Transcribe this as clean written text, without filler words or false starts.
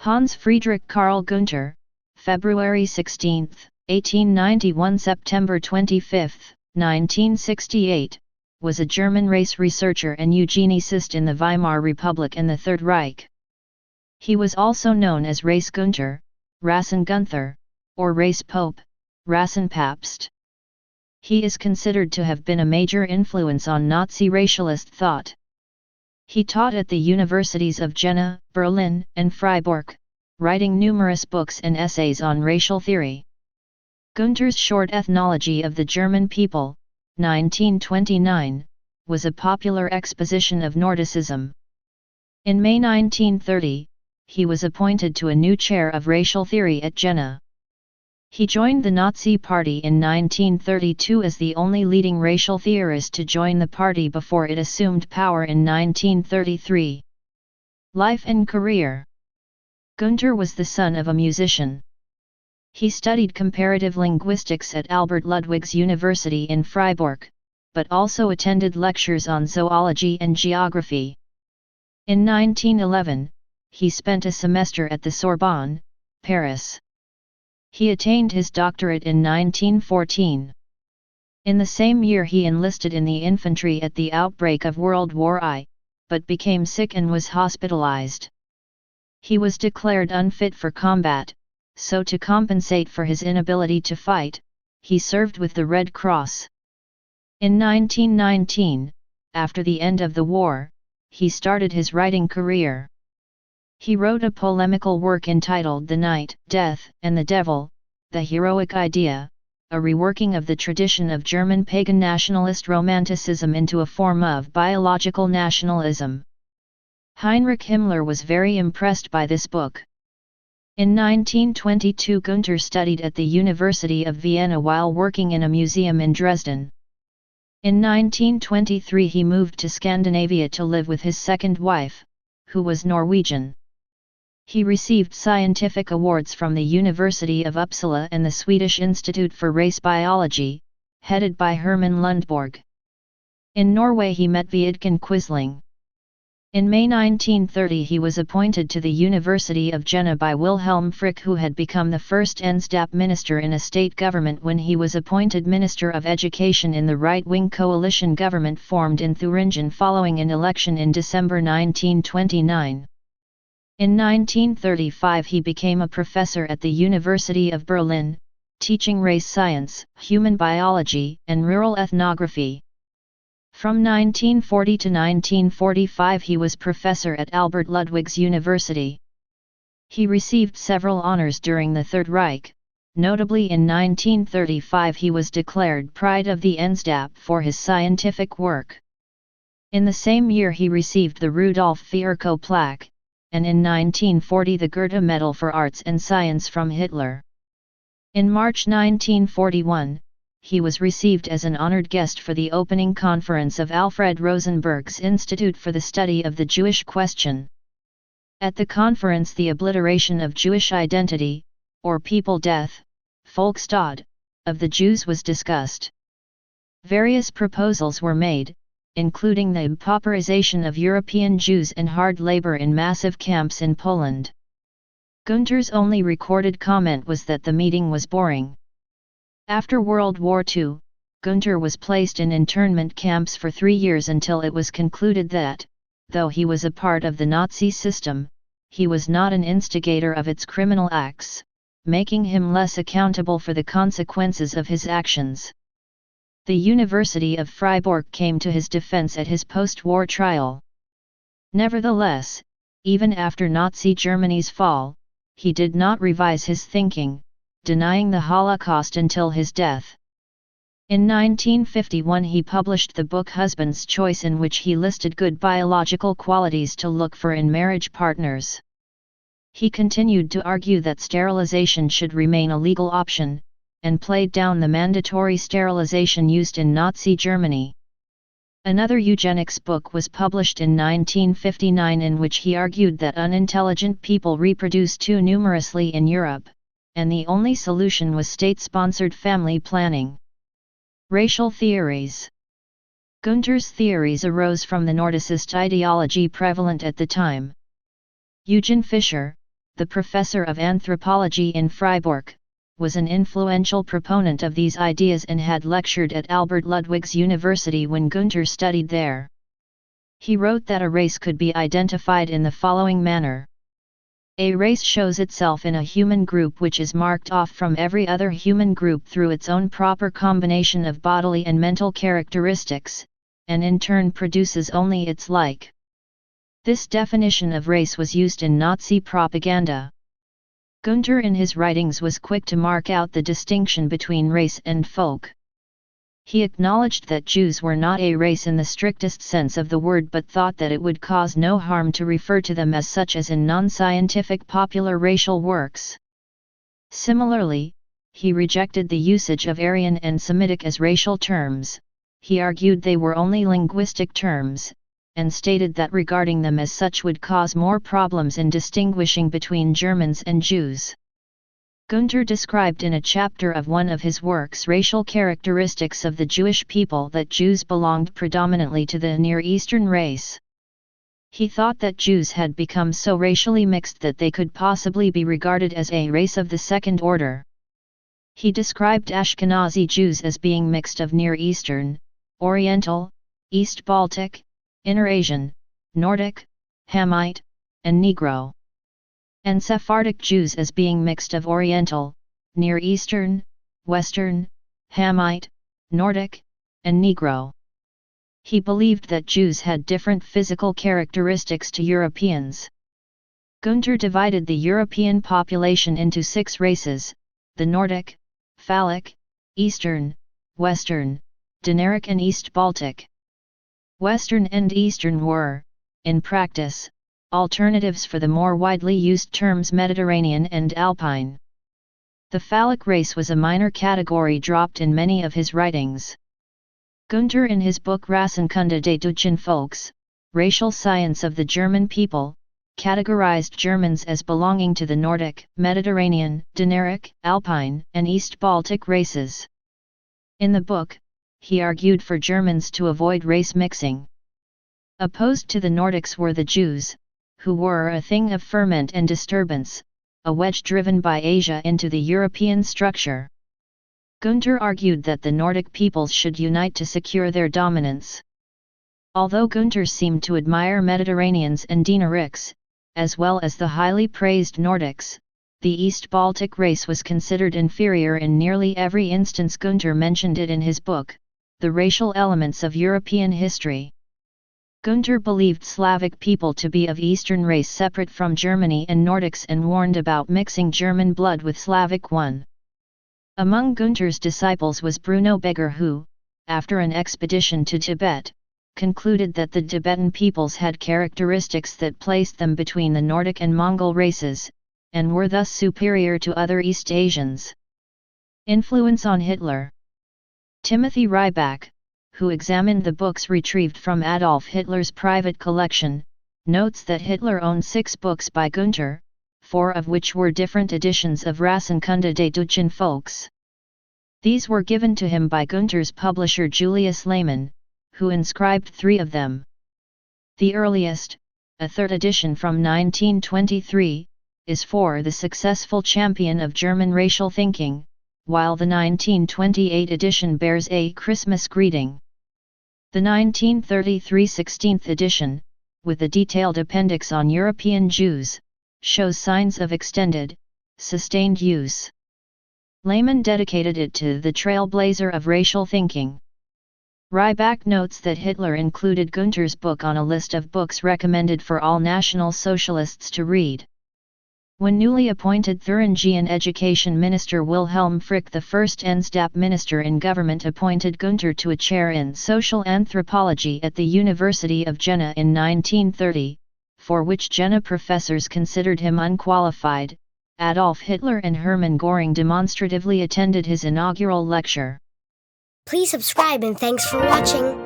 Hans Friedrich Karl Günther, February 16, 1891 – September 25, 1968, was a German race researcher and eugenicist in the Weimar Republic and the Third Reich. He was also known as Race Günther, Rassengünther, or Race Pope, Rassenpapst. He is considered to have been a major influence on Nazi racialist thought. He taught at the universities of Jena, Berlin, and Freiburg, writing numerous books and essays on racial theory. Günther's short Ethnology of the German People, 1929, was a popular exposition of Nordicism. In May 1930, he was appointed to a new chair of racial theory at Jena. He joined the Nazi Party in 1932 as the only leading racial theorist to join the party before it assumed power in 1933. Life and career. Günther was the son of a musician. He studied comparative linguistics at Albert Ludwigs University in Freiburg, but also attended lectures on zoology and geography. In 1911, he spent a semester at the Sorbonne, Paris. He attained his doctorate in 1914. In the same year he enlisted in the infantry at the outbreak of World War I, but became sick and was hospitalized. He was declared unfit for combat, so to compensate for his inability to fight, he served with the Red Cross. In 1919, after the end of the war, he started his writing career. He wrote a polemical work entitled The Night, Death, and the Devil, The Heroic Idea, a reworking of the tradition of German pagan nationalist romanticism into a form of biological nationalism. Heinrich Himmler was very impressed by this book. In 1922 Günther studied at the University of Vienna while working in a museum in Dresden. In 1923 he moved to Scandinavia to live with his second wife, who was Norwegian. He received scientific awards from the University of Uppsala and the Swedish Institute for Race Biology, headed by Herman Lundborg. In Norway he met Vidkun Quisling. In May 1930 he was appointed to the University of Jena by Wilhelm Frick, who had become the first NSDAP minister in a state government when he was appointed Minister of Education in the right-wing coalition government formed in Thuringen following an election in December 1929. In 1935 he became a professor at the University of Berlin, teaching race science, human biology, and rural ethnography. From 1940 to 1945 he was professor at Albert Ludwigs University. He received several honors during the Third Reich, notably in 1935 he was declared Pride of the NSDAP for his scientific work. In the same year he received the Rudolf Virchow plaque, and in 1940 the Goethe Medal for Arts and Science from Hitler. In March 1941, he was received as an honored guest for the opening conference of Alfred Rosenberg's Institute for the Study of the Jewish Question. At the conference the obliteration of Jewish identity, or people death, Volkstod, of the Jews was discussed. Various proposals were made, including the pauperization of European Jews and hard labor in massive camps in Poland. Günther's only recorded comment was that the meeting was boring. After World War II, Günther was placed in internment camps for 3 years until it was concluded that, though he was a part of the Nazi system, he was not an instigator of its criminal acts, making him less accountable for the consequences of his actions. The University of Freiburg came to his defense at his post-war trial. Nevertheless, even after Nazi Germany's fall, he did not revise his thinking, denying the Holocaust until his death. In 1951 he published the book Husband's Choice, in which he listed good biological qualities to look for in marriage partners. He continued to argue that sterilization should remain a legal option, and played down the mandatory sterilization used in Nazi Germany. Another eugenics book was published in 1959 in which he argued that unintelligent people reproduce too numerously in Europe, and the only solution was state-sponsored family planning. Racial theories. Günther's theories arose from the Nordicist ideology prevalent at the time. Eugen Fischer, the professor of anthropology in Freiburg, was an influential proponent of these ideas and had lectured at Albert Ludwig's University when Günther studied there. He wrote that a race could be identified in the following manner. A race shows itself in a human group which is marked off from every other human group through its own proper combination of bodily and mental characteristics, and in turn produces only its like. This definition of race was used in Nazi propaganda. Günther in his writings was quick to mark out the distinction between race and folk. He acknowledged that Jews were not a race in the strictest sense of the word, but thought that it would cause no harm to refer to them as such as in non-scientific popular racial works. Similarly, he rejected the usage of Aryan and Semitic as racial terms. He argued they were only linguistic terms, and stated that regarding them as such would cause more problems in distinguishing between Germans and Jews. Günther described in a chapter of one of his works racial characteristics of the Jewish people that Jews belonged predominantly to the Near Eastern race. He thought that Jews had become so racially mixed that they could possibly be regarded as a race of the second order. He described Ashkenazi Jews as being mixed of Near Eastern, Oriental, East Baltic, Inner Asian, Nordic, Hamite, and Negro, and Sephardic Jews as being mixed of Oriental, Near Eastern, Western, Hamite, Nordic, and Negro. He believed that Jews had different physical characteristics to Europeans. Günther divided the European population into 6 races: the Nordic, Phallic, Eastern, Western, Dinaric and East Baltic. Western and Eastern were, in practice, alternatives for the more widely used terms Mediterranean and Alpine. The Phallic race was a minor category dropped in many of his writings. Günther in his book Rassenkunde des Deutschen Volks, Racial Science of the German People, categorized Germans as belonging to the Nordic, Mediterranean, Dinaric, Alpine, and East Baltic races. In the book, he argued for Germans to avoid race mixing. Opposed to the Nordics were the Jews, who were a thing of ferment and disturbance, a wedge driven by Asia into the European structure. Günther argued that the Nordic peoples should unite to secure their dominance. Although Günther seemed to admire Mediterraneans and Dinarics, as well as the highly praised Nordics, the East Baltic race was considered inferior in nearly every instance. Günther mentioned it in his book, The Racial Elements of European History. Günther believed Slavic people to be of Eastern race separate from Germany and Nordics and warned about mixing German blood with Slavic one. Among Günther's disciples was Bruno Beger who, after an expedition to Tibet, concluded that the Tibetan peoples had characteristics that placed them between the Nordic and Mongol races, and were thus superior to other East Asians. Influence on Hitler. Timothy Rybak, who examined the books retrieved from Adolf Hitler's private collection, notes that Hitler owned 6 books by Günther, 4 of which were different editions of Rassenkunde des Deutschen Volks. These were given to him by Günther's publisher Julius Lehmann, who inscribed 3 of them. The earliest, a 3rd edition from 1923, is for the successful champion of German racial thinking, while the 1928 edition bears a Christmas greeting. The 1933 16th edition, with a detailed appendix on European Jews, shows signs of extended, sustained use. Lehmann dedicated it to the trailblazer of racial thinking. Rybak notes that Hitler included Günther's book on a list of books recommended for all National Socialists to read. When newly appointed Thuringian Education Minister Wilhelm Frick, the first NSDAP minister in government, appointed Günther to a chair in social anthropology at the University of Jena in 1930, for which Jena professors considered him unqualified. Adolf Hitler and Hermann Göring demonstratively attended his inaugural lecture. Please subscribe and thanks for watching.